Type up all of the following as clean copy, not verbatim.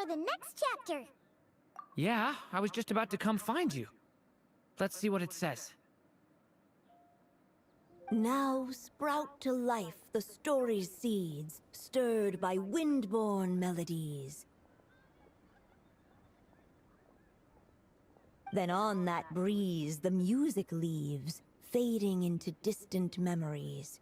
the next chapter. Yeah, I was just about to come find you. Let's see what it says. Now sprout to life the story's seeds, stirred by wind-born melodies. Then on that breeze the music leaves, fading into distant memories.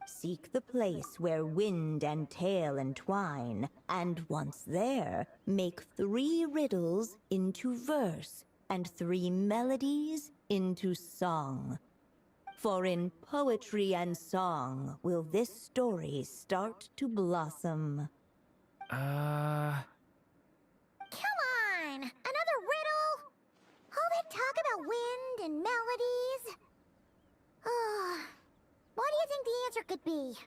Seek the place where wind and tale entwine, and once there, make 3 riddles into verse, and 3 melodies into song. For in poetry and song will this story start to blossom. Come on! Another riddle? All that talk about wind and melodies? What do you think the answer could be?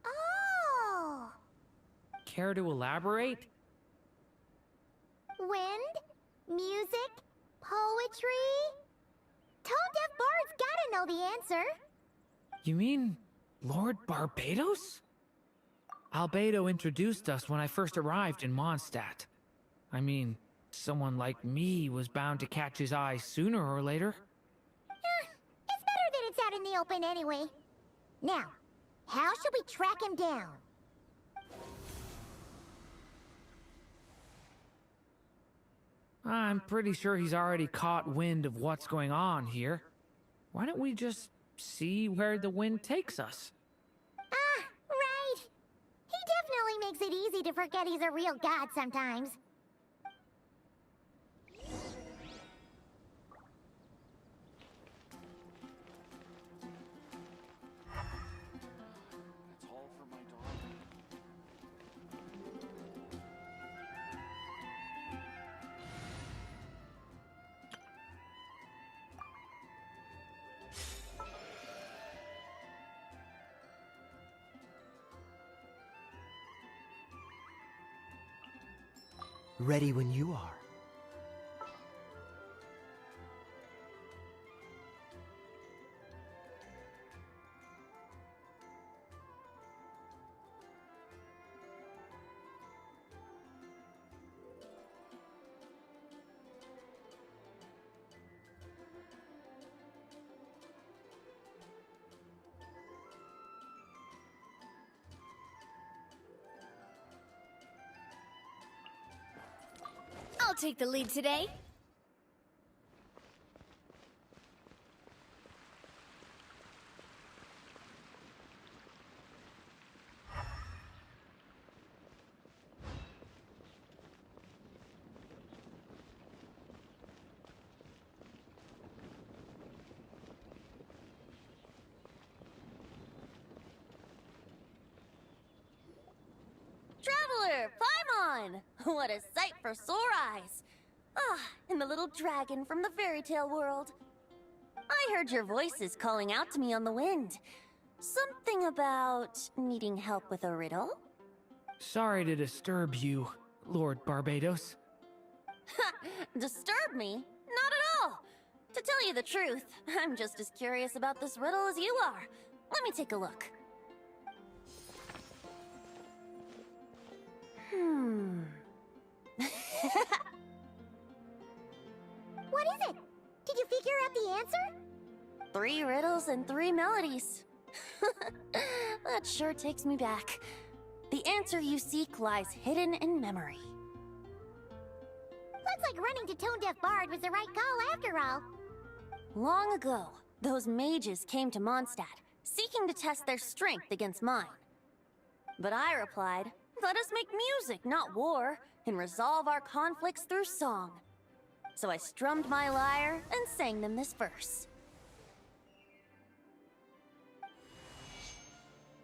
Oh! Care to elaborate? Wind? Music? Poetry? Tone-deaf bards gotta know the answer. You mean Lord Barbatos? Albedo introduced us when I first arrived in Mondstadt. I mean, someone like me was bound to catch his eye sooner or later. It's better that it's out in the open anyway. Now, how should we track him down? I'm pretty sure he's already caught wind of what's going on here. Why don't we just see where the wind takes us? Right. He definitely makes it easy to forget he's a real god sometimes. That's all for my darling. Ready when you are. I'll take the lead today. Traveler, Paimon! What a sight for sore eyes! And the little dragon from the fairy tale world. I heard your voices calling out to me on the wind. Something about needing help with a riddle? Sorry to disturb you, Lord Barbatos. Disturb me? Not at all! To tell you the truth, I'm just as curious about this riddle as you are. Let me take a look. What is it? Did you figure out the answer? 3 riddles and 3 melodies. That sure takes me back. The answer you seek lies hidden in memory. Looks like running to Tone-Deaf Bard was the right call after all. Long ago, those mages came to Mondstadt, seeking to test their strength against mine. But I replied, let us make music, not war, and resolve our conflicts through song. So I strummed my lyre and sang them this verse.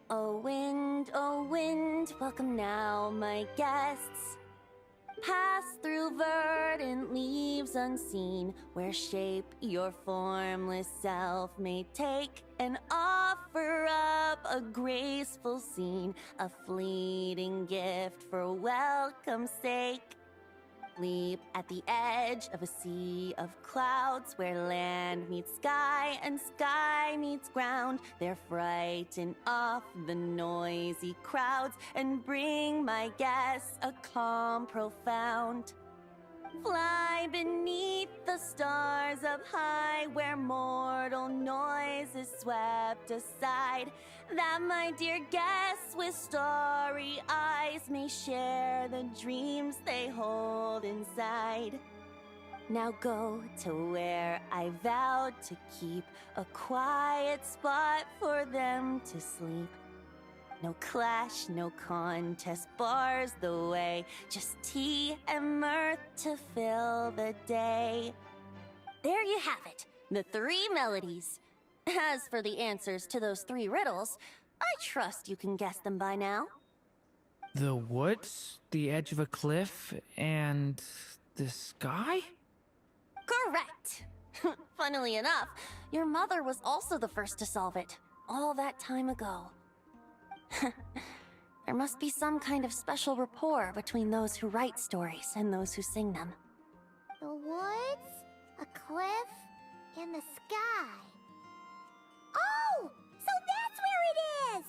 O wind, welcome now, my guests. Pass through verdant leaves unseen, where shape your formless self may take, and offer up a graceful scene, a fleeting gift for welcome's sake. Leap at the edge of a sea of clouds where land meets sky and sky meets ground. They're frighten off the noisy crowds and bring my guests a calm profound. Fly beneath the stars up high where mortal noise is swept aside, that my dear guests with starry eyes may share the dreams they hold inside. Now go to where I vowed to keep a quiet spot for them to sleep. No clash, no contest bars the way, just tea and mirth to fill the day. There you have it, the 3 melodies. As for the answers to those 3 riddles, I trust you can guess them by now. The woods, the edge of a cliff, and the sky? Correct! Funnily enough, your mother was also the first to solve it, all that time ago. There must be some kind of special rapport between those who write stories and those who sing them. The woods, a cliff, and the sky. Oh! So that's where it is!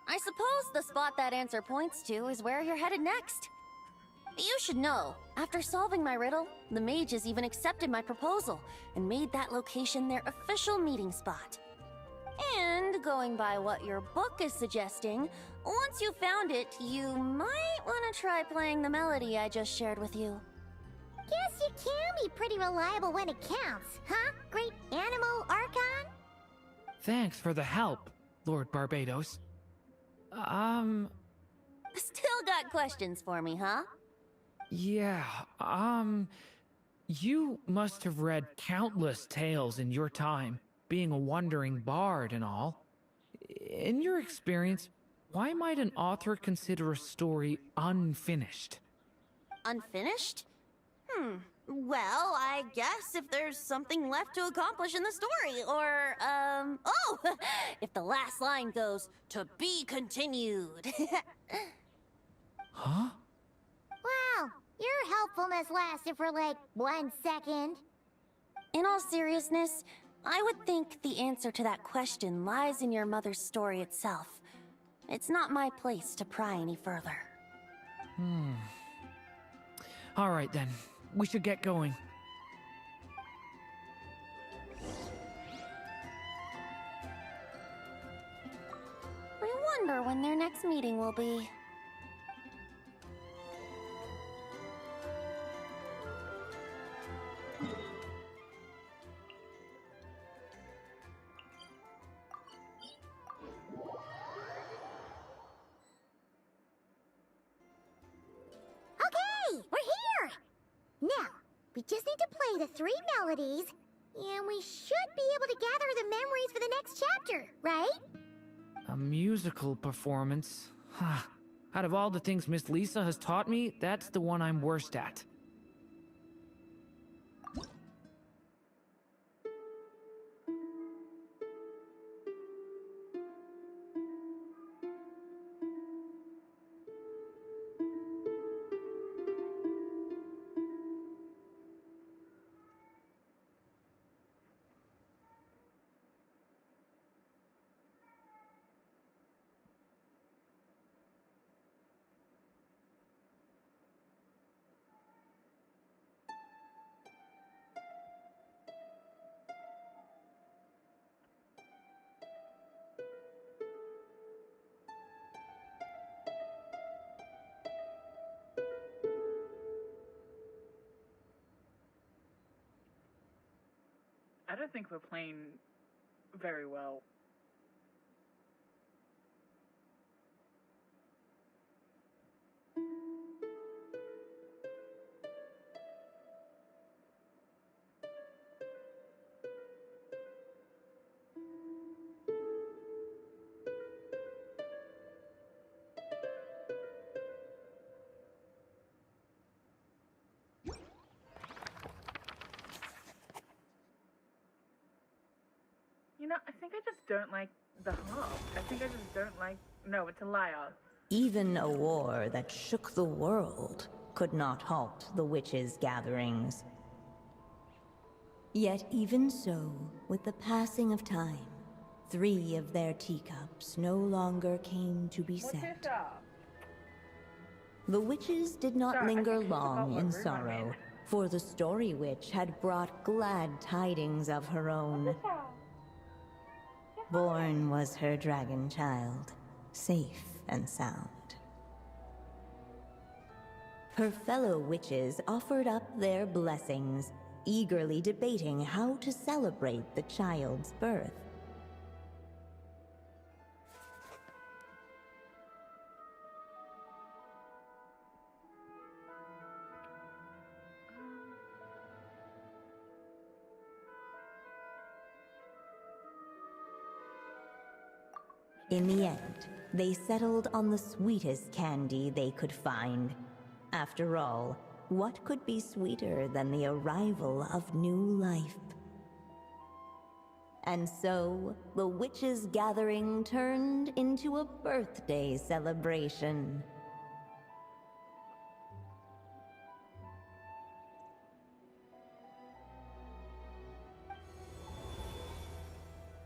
I suppose the spot that answer points to is where you're headed next. You should know, after solving my riddle, the mages even accepted my proposal and made that location their official meeting spot. And going by what your book is suggesting, once you found it, you might want to try playing the melody I just shared with you. Guess you can be pretty reliable when it counts, huh? Great Animal Archon? Thanks for the help, Lord Barbados. Still got questions for me, huh? Yeah, you must have read countless tales in your time, being a wandering bard and all. In your experience, why might an author consider a story unfinished? Unfinished? Well, I guess if there's something left to accomplish in the story, or, oh! If the last line goes, "To be continued." Huh? Wow, your helpfulness lasted for like 1 second. In all seriousness, I would think the answer to that question lies in your mother's story itself. It's not my place to pry any further. All right then, we should get going. I wonder when their next meeting will be. Okay, we're here! Now, we just need to play the 3 melodies, and we should be able to gather the memories for the next chapter, right? A musical performance? Out of all the things Miss Lisa has taught me, that's the one I'm worst at. I don't think we're playing very well. You know, I think I just don't like the harp. I think I just don't like... No, it's a lyre. Even a war that shook the world could not halt the witches' gatherings. Yet even so, with the passing of time, 3 of their teacups no longer came to be What's your set. job? The witches did not Sorry, I linger think it's about long what in room I'm sorrow, in. for the Story Witch had brought glad tidings of her own. Born was her dragon child, safe and sound. Her fellow witches offered up their blessings, eagerly debating how to celebrate the child's birth. In the end, they settled on the sweetest candy they could find. After all, what could be sweeter than the arrival of new life? And so, the witches' gathering turned into a birthday celebration.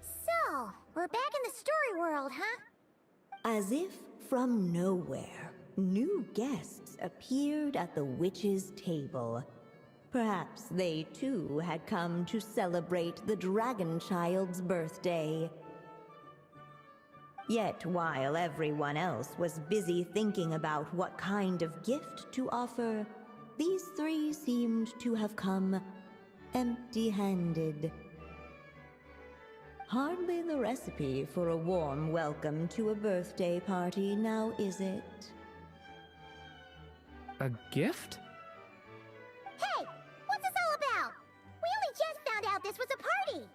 So, we're back in the story world, huh? As if from nowhere, new guests appeared at the witches' table. Perhaps they too had come to celebrate the dragon child's birthday. Yet while everyone else was busy thinking about what kind of gift to offer, these 3 seemed to have come empty-handed. Hardly the recipe for a warm welcome to a birthday party, now is it? A gift? Hey, what's this all about? We only just found out this was a party.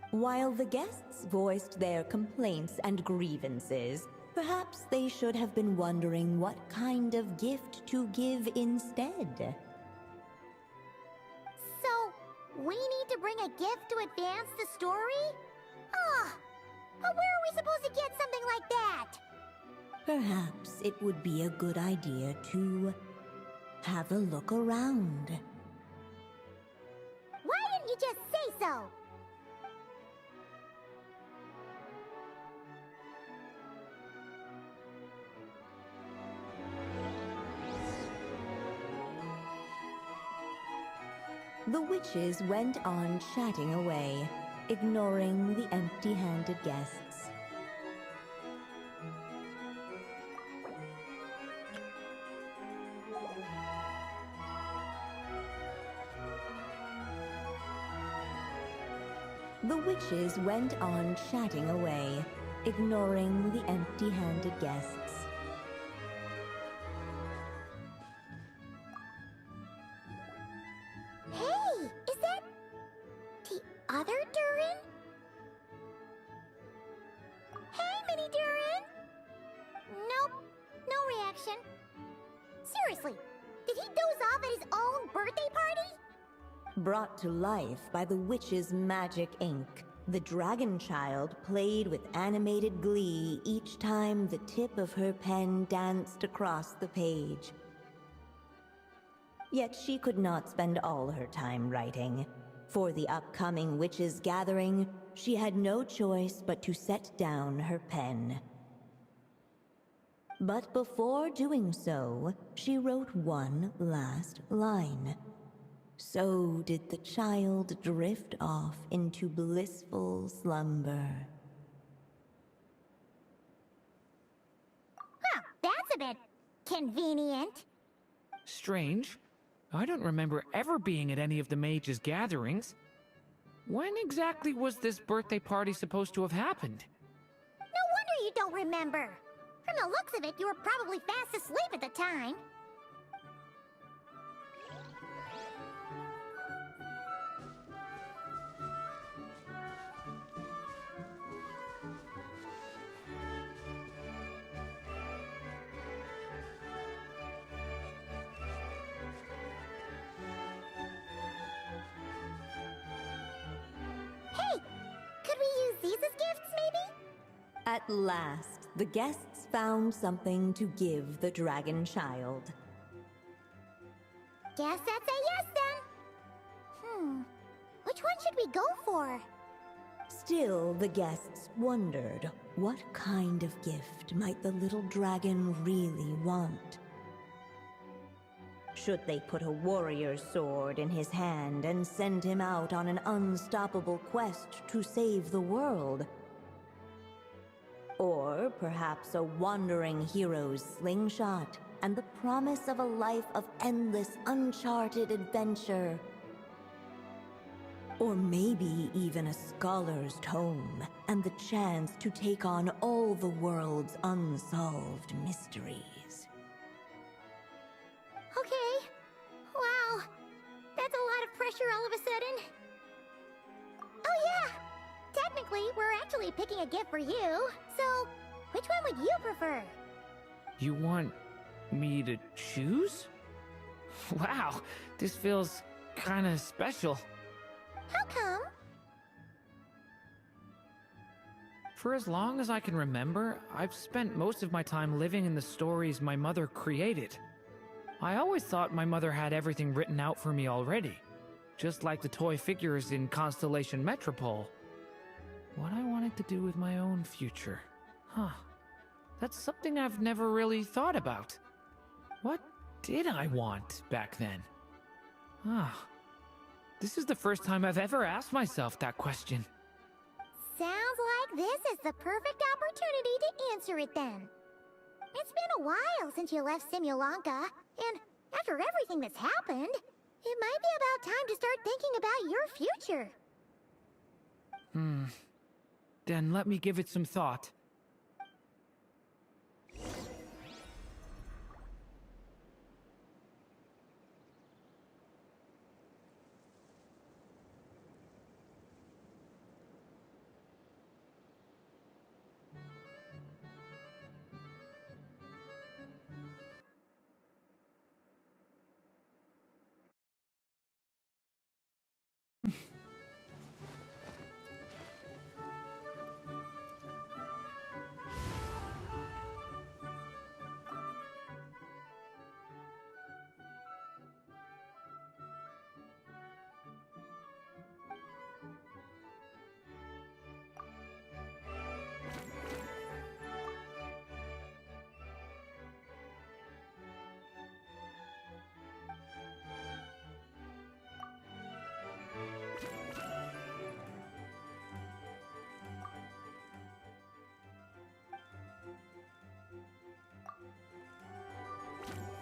While the guests voiced their complaints and grievances, perhaps they should have been wondering what kind of gift to give instead. So, we need to bring a gift to advance the story? Oh, but where are we supposed to get something like that? Perhaps it would be a good idea to have a look around. Why didn't you just say so? The witches went on chatting away, ignoring the empty-handed guests. The witches went on chatting away, ignoring the empty-handed guests. Hey, is that the other Durin? Hey, Mini Durin! Nope, no reaction. Seriously, did he doze off at his own birthday party? Brought to life by the witch's magic ink, the dragon child played with animated glee each time the tip of her pen danced across the page. Yet she could not spend all her time writing. For the upcoming witches' gathering, she had no choice but to set down her pen. But before doing so, she wrote one last line. So did the child drift off into blissful slumber. Huh, that's a bit convenient. Strange. I don't remember ever being at any of the mages' gatherings. When exactly was this birthday party supposed to have happened? No wonder you don't remember. From the looks of it, you were probably fast asleep at the time. Hey, could we use these as gifts, maybe? At last, the guests found something to give the dragon child. Guess that's a yes then. Which one should we go for? Still, the guests wondered what kind of gift might the little dragon really want. Should they put a warrior's sword in his hand and send him out on an unstoppable quest to save the world? Or perhaps a wandering hero's slingshot and the promise of a life of endless, uncharted adventure? Or maybe even a scholar's tome and the chance to take on all the world's unsolved mysteries. Okay. Wow. That's a lot of pressure all of a sudden. Oh yeah! Technically, we're actually picking a gift for you. So, which one would you prefer? You want me to choose? Wow, this feels kinda special. How come? For as long as I can remember, I've spent most of my time living in the stories my mother created. I always thought my mother had everything written out for me already, just like the toy figures in Constellation Metropole. What I wanted to do with my own future. That's something I've never really thought about. What did I want back then? This is the first time I've ever asked myself that question. Sounds like this is the perfect opportunity to answer it then. It's been a while since you left Simulanka, and after everything that's happened, it might be about time to start thinking about your future. Then let me give it some thought.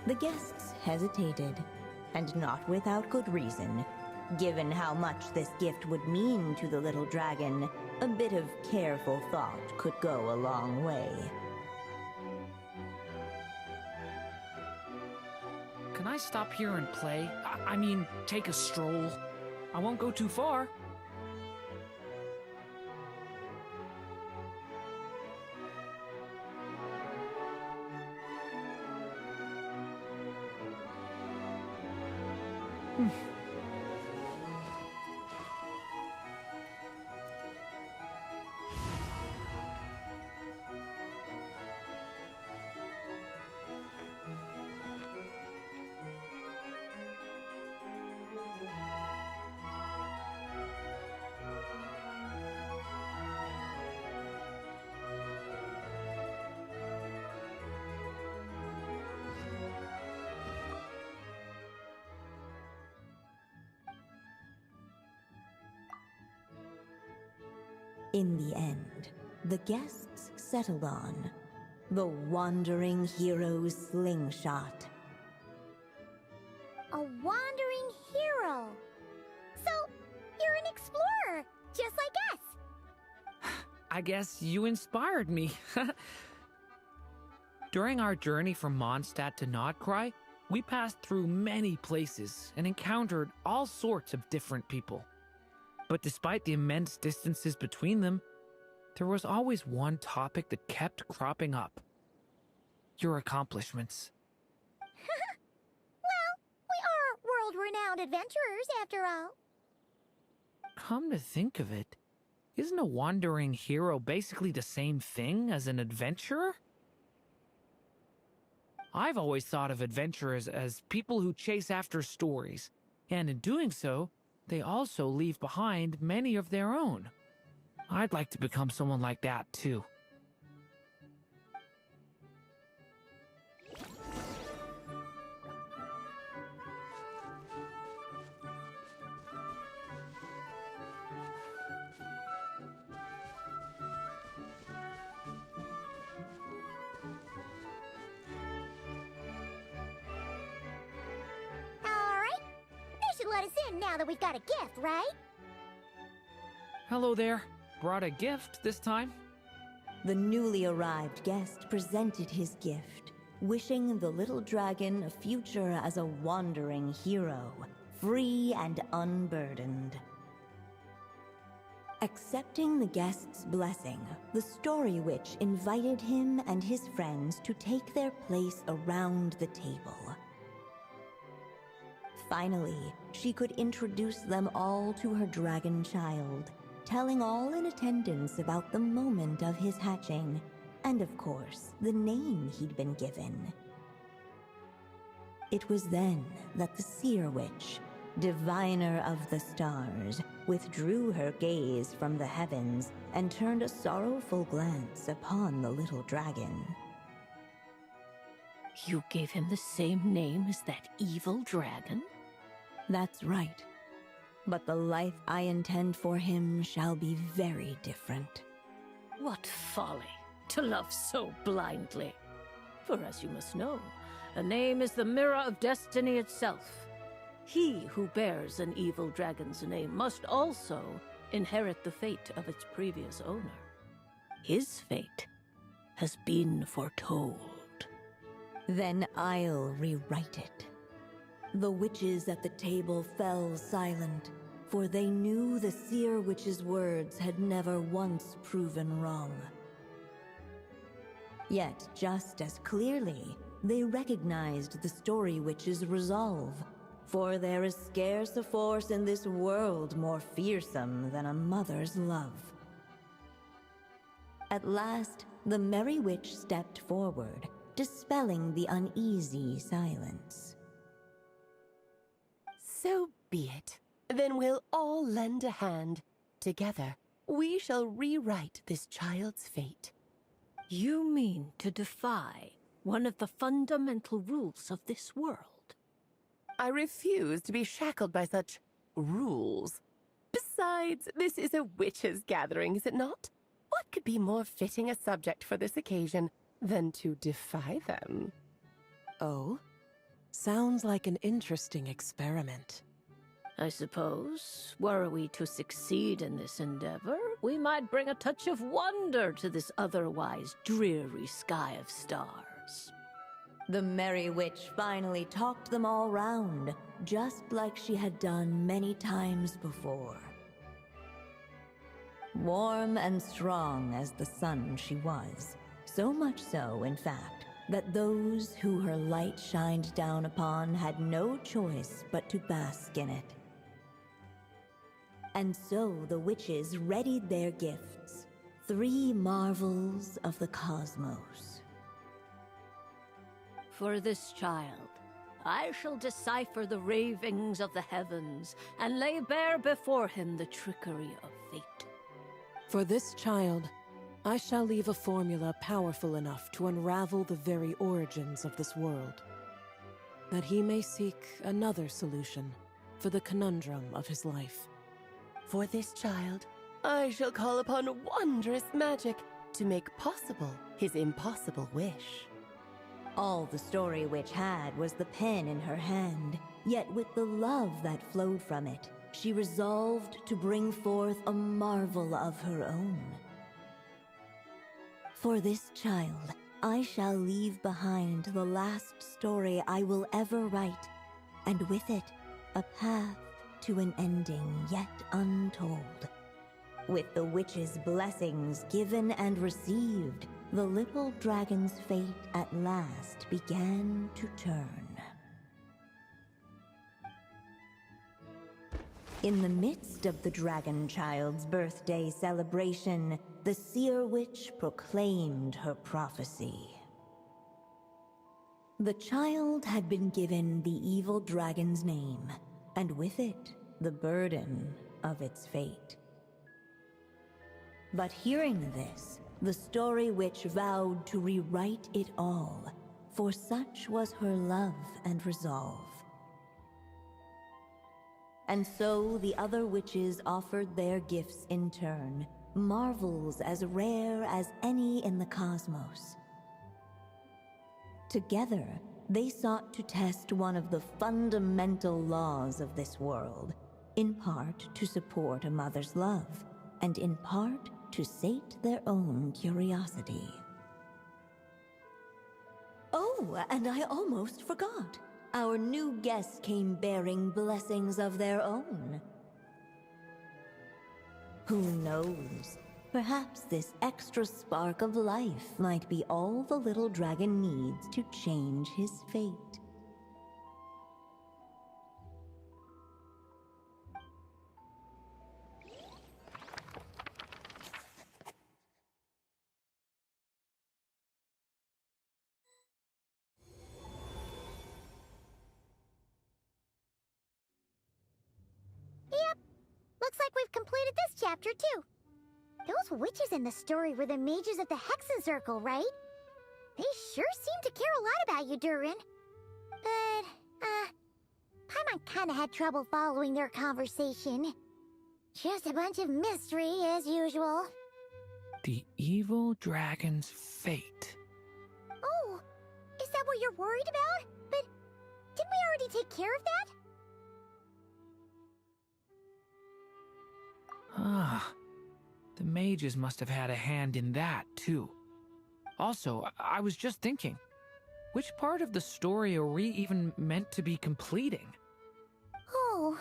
The guests hesitated, and not without good reason. Given how much this gift would mean to the little dragon, a bit of careful thought could go a long way. Can I stop here and play? I mean, take a stroll. I won't go too far. In the end, the guests settled on the Wandering Hero's slingshot. A wandering hero. So, you're an explorer, just like us. I guess you inspired me. During our journey from Mondstadt to Nordcry, we passed through many places and encountered all sorts of different people. But despite the immense distances between them, there was always one topic that kept cropping up. Your accomplishments. Well, we are world-renowned adventurers, after all. Come to think of it, isn't a wandering hero basically the same thing as an adventurer? I've always thought of adventurers as people who chase after stories, and in doing so, they also leave behind many of their own. I'd like to become someone like that, too. Alright, they should let us in now that we've got a gift, right? Hello there. Brought a gift this time? The newly arrived guest presented his gift, wishing the little dragon a future as a wandering hero, free and unburdened. Accepting the guest's blessing, the Story Witch invited him and his friends to take their place around the table. Finally, she could introduce them all to her dragon child, telling all in attendance about the moment of his hatching, and of course, the name he'd been given. It was then that the Seer Witch, diviner of the stars, withdrew her gaze from the heavens and turned a sorrowful glance upon the little dragon. You gave him the same name as that evil dragon? That's right. But the life I intend for him shall be very different. What folly to love so blindly. For as you must know, a name is the mirror of destiny itself. He who bears an evil dragon's name must also inherit the fate of its previous owner. His fate has been foretold. Then I'll rewrite it. The witches at the table fell silent, for they knew the Seer Witch's words had never once proven wrong. Yet, just as clearly, they recognized the Story Witch's resolve, for there is scarce a force in this world more fearsome than a mother's love. At last, the Merry Witch stepped forward, dispelling the uneasy silence. So be it. Then we'll all lend a hand. Together, we shall rewrite this child's fate. You mean to defy one of the fundamental rules of this world? I refuse to be shackled by such rules. Besides, this is a witches' gathering, is it not? What could be more fitting a subject for this occasion than to defy them? Oh? Sounds like an interesting experiment. I suppose, were we to succeed in this endeavor, we might bring a touch of wonder to this otherwise dreary sky of stars. The Merry Witch finally talked them all round, just like she had done many times before. Warm and strong as the sun she was, so much so, in fact, that those who her light shined down upon had no choice but to bask in it. And so the witches readied their gifts, 3 marvels of the cosmos. For this child, I shall decipher the ravings of the heavens and lay bare before him the trickery of fate. For this child, I shall leave a formula powerful enough to unravel the very origins of this world, that he may seek another solution for the conundrum of his life. For this child, I shall call upon wondrous magic to make possible his impossible wish. All the Story Witch had was the pen in her hand, yet with the love that flowed from it, she resolved to bring forth a marvel of her own. For this child, I shall leave behind the last story I will ever write, and with it, a path to an ending yet untold. With the witch's blessings given and received, the little dragon's fate at last began to turn. In the midst of the dragon child's birthday celebration, the Seer Witch proclaimed her prophecy. The child had been given the evil dragon's name, and with it, the burden of its fate. But hearing this, the Story Witch vowed to rewrite it all, for such was her love and resolve. And so the other witches offered their gifts in turn, marvels as rare as any in the cosmos. Together, they sought to test one of the fundamental laws of this world, in part to support a mother's love, and in part to sate their own curiosity. Oh, and I almost forgot. Our new guests came bearing blessings of their own. Who knows? Perhaps this extra spark of life might be all the little dragon needs to change his fate. Yep, looks like we've completed this chapter too. Those witches in the story were the mages at the Hexen Circle, right? They sure seem to care a lot about you, Durin. But, Paimon kinda had trouble following their conversation. Just a bunch of mystery, as usual. The evil dragon's fate. Oh, is that what you're worried about? But didn't we already take care of that? Ah, the mages must have had a hand in that, too. Also, I was just thinking, which part of the story are we even meant to be completing? Oh,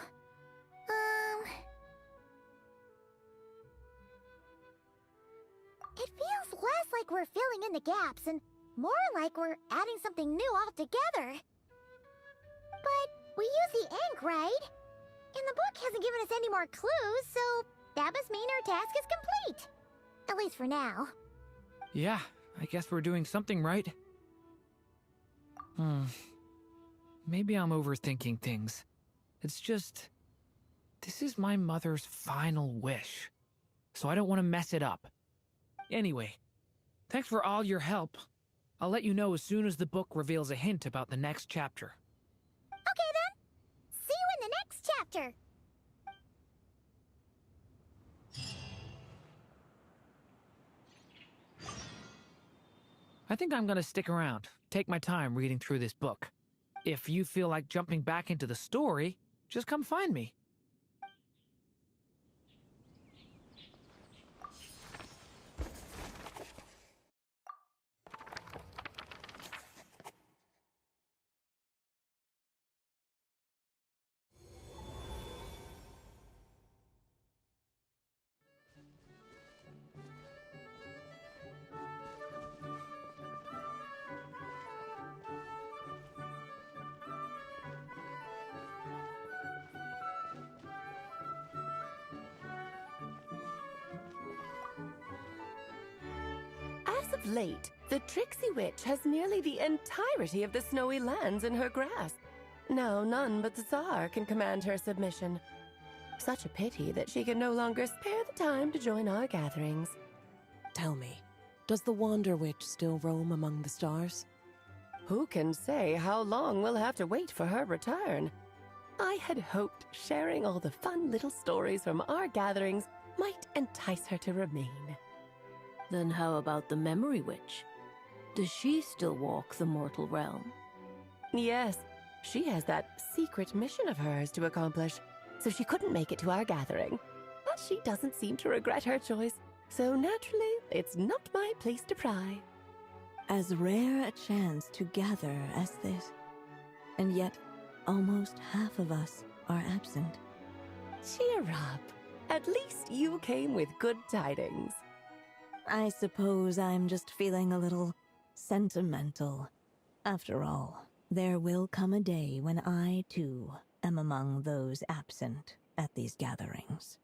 it feels less like we're filling in the gaps and more like we're adding something new altogether. But we use the ink, right? And the book hasn't given us any more clues, so that must mean our task is complete. At least for now. Yeah, I guess we're doing something right. Maybe I'm overthinking things. It's just, this is my mother's final wish, so I don't want to mess it up. Anyway, thanks for all your help. I'll let you know as soon as the book reveals a hint about the next chapter. Okay then. See you in the next chapter. I think I'm gonna stick around, take my time reading through this book. If you feel like jumping back into the story, just come find me. As of late, the Tricksy Witch has nearly the entirety of the Snowy Lands in her grasp. Now none but the Tsar can command her submission. Such a pity that she can no longer spare the time to join our gatherings. Tell me, does the Wander Witch still roam among the stars? Who can say how long we'll have to wait for her return? I had hoped sharing all the fun little stories from our gatherings might entice her to remain. Then how about the Memory Witch? Does she still walk the mortal realm? Yes, she has that secret mission of hers to accomplish, so she couldn't make it to our gathering. But she doesn't seem to regret her choice, so naturally, it's not my place to pry. As rare a chance to gather as this, and yet almost half of us are absent. Cheer up. At least you came with good tidings. I suppose I'm just feeling a little sentimental. After all, there will come a day when I, too, am among those absent at these gatherings.